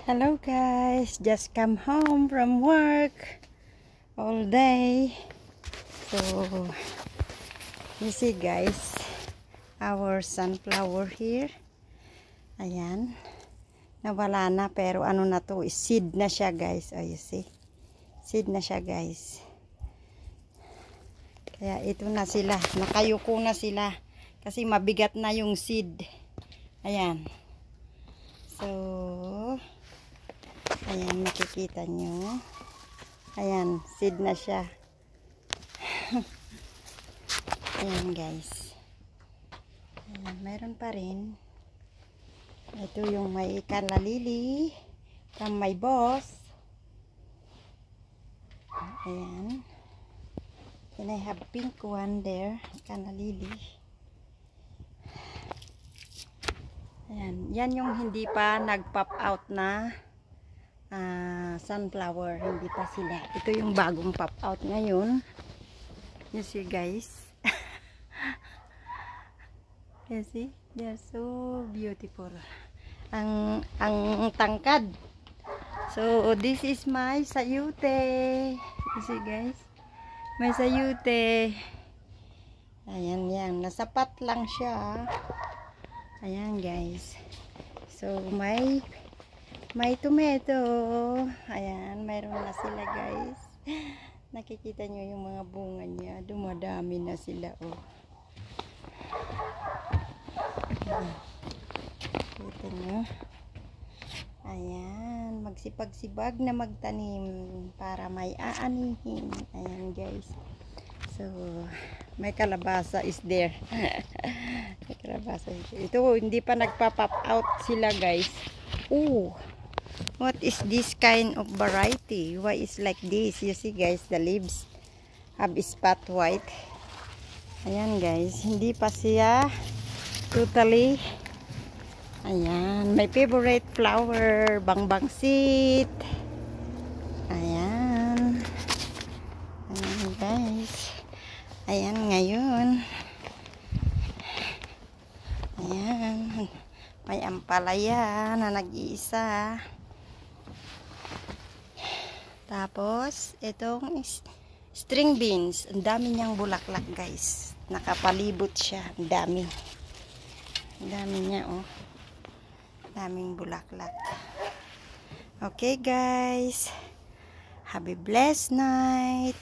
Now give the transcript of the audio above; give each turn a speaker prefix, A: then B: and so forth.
A: Hello guys, just come home from work all day. So you see guys, our sunflower here. Ayan. Nawala na pero ano na to, seed na siya guys. Oh, you see. Seed na siya guys. Kaya ito na sila, nakayuko na sila kasi mabigat na yung seed. Ayan. So ayan, makikita nyo. Ayan, seed na siya. Ayan guys. Ayan, mayroon pa rin. Ito yung may kanlalili from my boss. Ayan. And I have pink one there, kanlalili. Ayan, yan yung hindi pa nag-pop out na sunflower, hindi pa sila. Ito yung bagong pop out ngayon. You see guys. You see, they are so beautiful. Ang tangkad. So this is my sayute. You see guys, may sayute. Ayan yan, nasapat lang siya. Ayan guys. So may tomato. Ayan, mayroon na sila guys. Nakikita nyo yung mga bunga niya. Dumadami na sila oh. Kita nyo. Ayan, magsipag-sibag na magtanim para may aanihin. Ayan guys. So may kalabasa is there. May kalabasa. Ito hindi pa nagpa-pop out sila guys. Oh, what is this kind of variety? Why is like this? You see guys, the leaves have spot white. Ayan guys, hindi pa siya totally. Ayan, my favorite flower, bangbangsit. Ayan. Ayan guys. Ayan ngayon. Ayan. May ampalaya na nag-iisa. Tapos, itong string beans. Ang dami niyang bulaklak guys. Nakapalibot siya. Ang dami. Ang dami niya oh. Daming bulaklak. Okay guys. Have a blessed night.